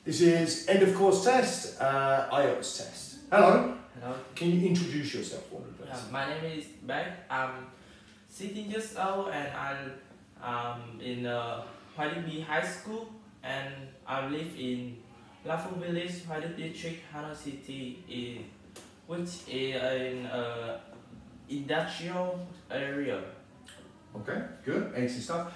This is end of course test, Ielts test. Hello. Hello. Can you introduce yourself for me, please? My name is Bách. I'm 16 years old and I'm in Việt High School, and I live in Lafu Village, Hoài District, Hanoi City, which is in industrial area. Okay, good, excellent stuff.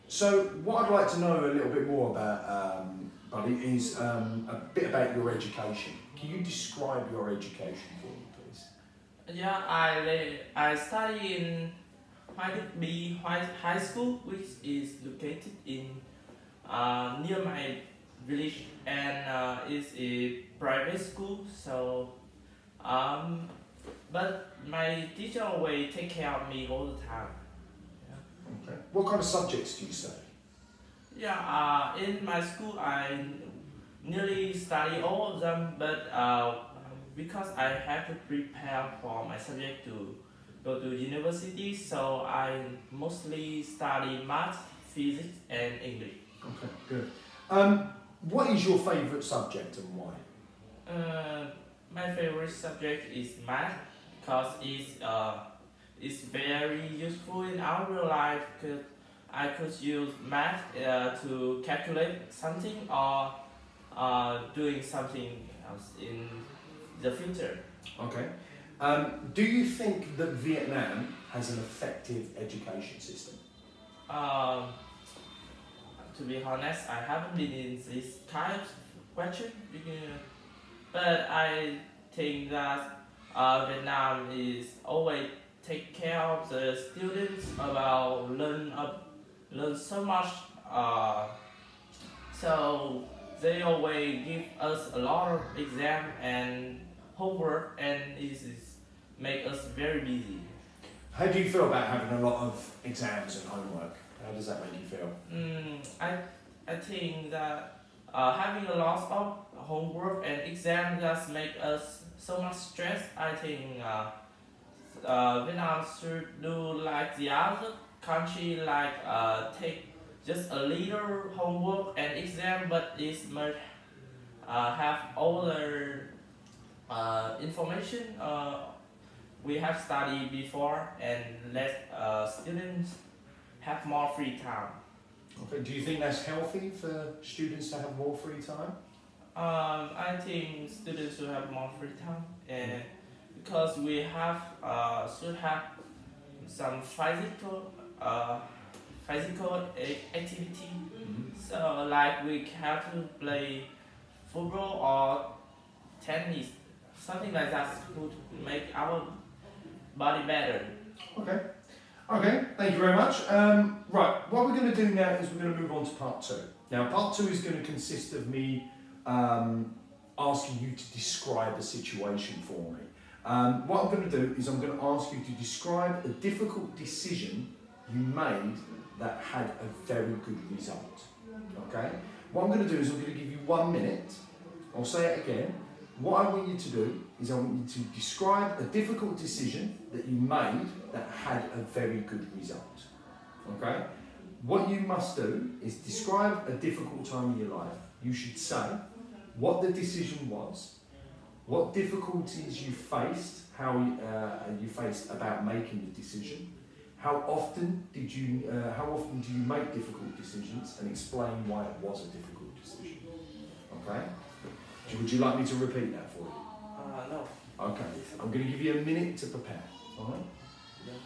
So what I'd like to know a little bit more about, Buddy, is a bit about your education. Can you describe your education for me, please? Yeah, I study in Việt High School, which is located in near my village, and it's a private school. So, but my teacher always take care of me all the time. Okay. What kind of subjects do you study? Yeah, in my school I nearly study all of them, but because I have to prepare for my subject to go to university, so I mostly study math, physics, and English. Okay, good. What is your favourite subject and why? My favorite subject is math because it's very useful in our real life. Cause I could use math to calculate something or doing something else in the future. Okay. Do you think that Vietnam has an effective education system? To be honest, I haven't been in this kind of question, but I think that Vietnam is always take care of the students about learn so much. So they always give us a lot of exam and homework, and it make us very busy. How do you feel about having a lot of exams and homework? How does that make you feel? I think that having a lot of homework and exam does make us so much stress. I think Vietnam should do like the other country, like take just a little homework and exam, but it must have all the information we have studied before, and let students have more free time. Okay. Do you think that's healthy for students to have more free time? I think students should have more free time, and because we have should have some physical activity. So like we have to play football or tennis, something like that would make our body better. Okay. Okay, thank you very much. Right, what we're going to do now is we're going to move on to part two. Now, part two is going to consist of me asking you to describe a situation for me. What I'm going to do is I'm going to ask you to describe a difficult decision you made that had a very good result. Okay? What I'm going to do is I'm going to give you 1 minute. I'll say it again. What I want you to do is I want you to describe a difficult decision that you made that had a very good result. Okay? What you must do is describe a difficult time in your life. You should say what the decision was, what difficulties you faced, how you faced about making the decision, how often do you make difficult decisions, and explain why it was a difficult decision. Okay? Would you like me to repeat that for you? No. Okay. I'm going to give you a minute to prepare. All right? Yeah.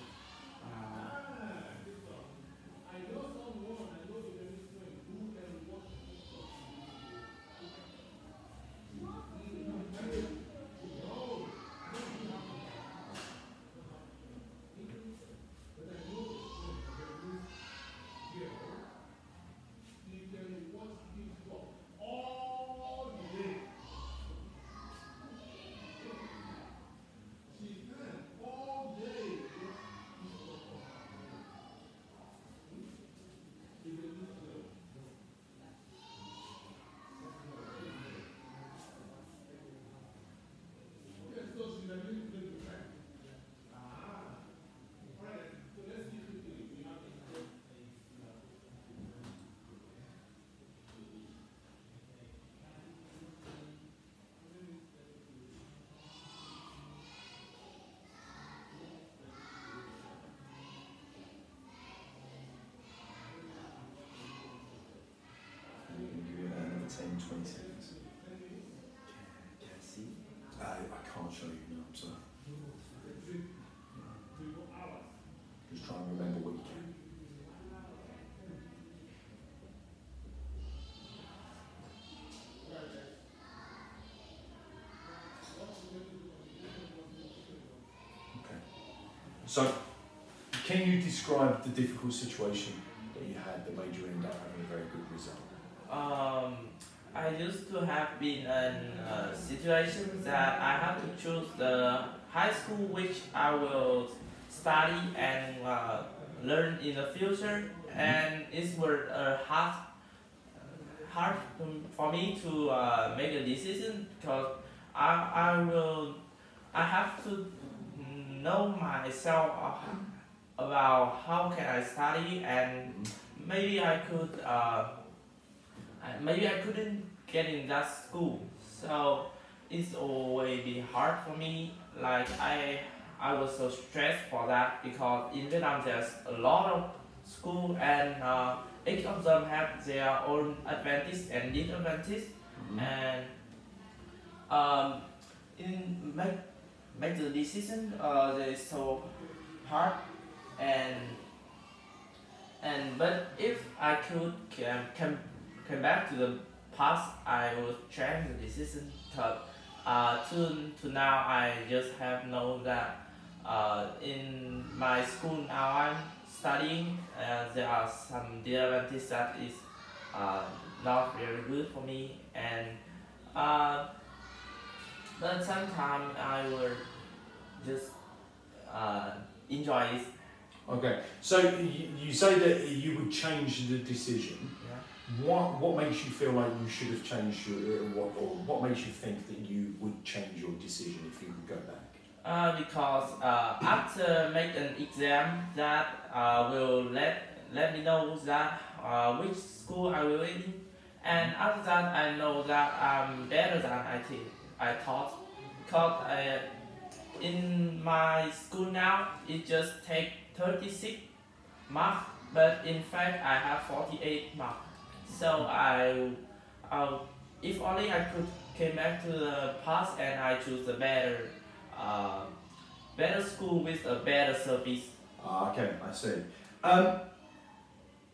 can't show you now, so. Just try and remember what you can. Okay. So, can you describe the difficult situation that you had that made you end up having a very good result? I used to have been in situations that I had to choose the high school which I will study and learn in the future, and it was hard for me to make a decision because I have to know myself about how can I study, and maybe I couldn't get in that school, so it's always been hard for me. Like I was so stressed for that because in Vietnam there's a lot of school, and each of them have their own advantage and disadvantage, and in make the decision they so hard, and but if I could come back to the past, I would change the decision because to now I just have known that in my school now I'm studying, there are some disadvantages that is not very good for me, and but sometimes I will just enjoy it. Okay, so you say that you would change the decision. Yeah. What makes you feel like you should have changed your what makes you think that you would change your decision if you could go back? Because after make an exam that will let me know that which school I will in, and after that I know that I'm better than I thought, because in my school now it just take 36 marks, but in fact I have 48 marks. So if only I could came back to the past and I choose a better school with a better service. Okay, I see.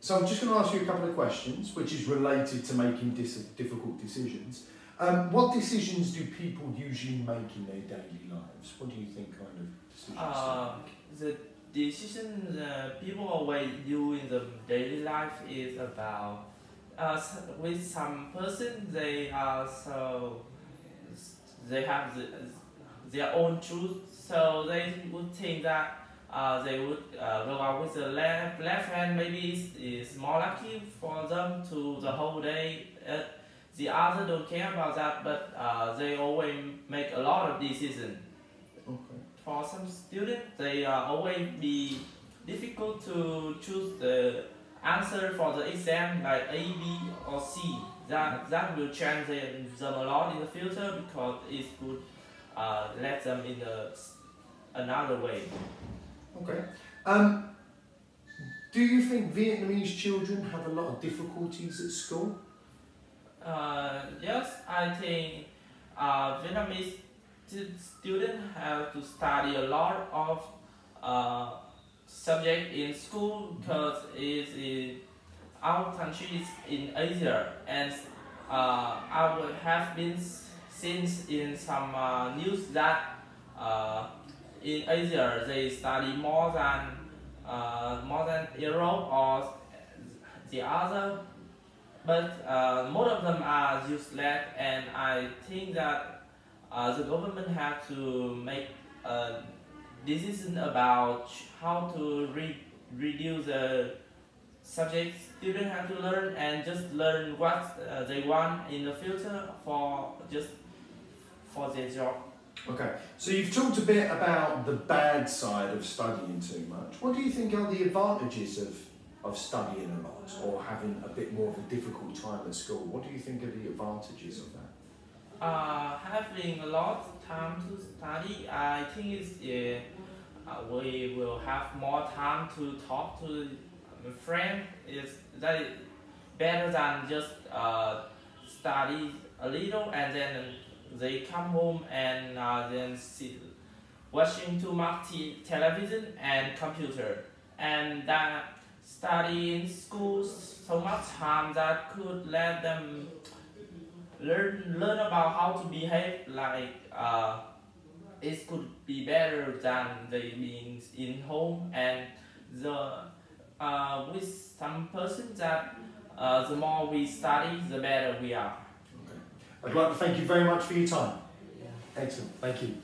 So I'm just going to ask you a couple of questions, which is related to making difficult decisions. What decisions do people usually make in their daily lives? What do you think kind of decisions the decision people always do in the daily life is about with some person they have their own truth, so they would think that they would go out with the left hand, maybe it's more lucky for them to the whole day. The other don't care about that, but they always make a lot of decisions. Okay. For some students, they always be difficult to choose the answer for the exam like A, B or C. That will change them a lot in the future because it would let them in another way. Okay. Do you think Vietnamese children have a lot of difficulties at school? Yes, I think Vietnamese students have to study a lot of subjects in school because our country is in Asia, and I would have been seen in some news that in Asia they study more than Europe or the other, but most of them are useless, and I think that the government have to make a decision about how to reduce the subjects students have to learn, and just learn what they want in the future for their job. Okay, so you've talked a bit about the bad side of studying too much. What do you think are the advantages of studying a lot or having a bit more of a difficult time at school? What do you think are the advantages of that? Having a lot of time to study, I think we will have more time to talk to a friend. That is better than just study a little and then they come home and then watching too much television and computer, and that study in schools so much harm that could let them learn about how to behave, like it could be better than they being in home. And the with some persons that the more we study, the better we are. I'd like to thank you very much for your time. Yeah. Excellent, thank you.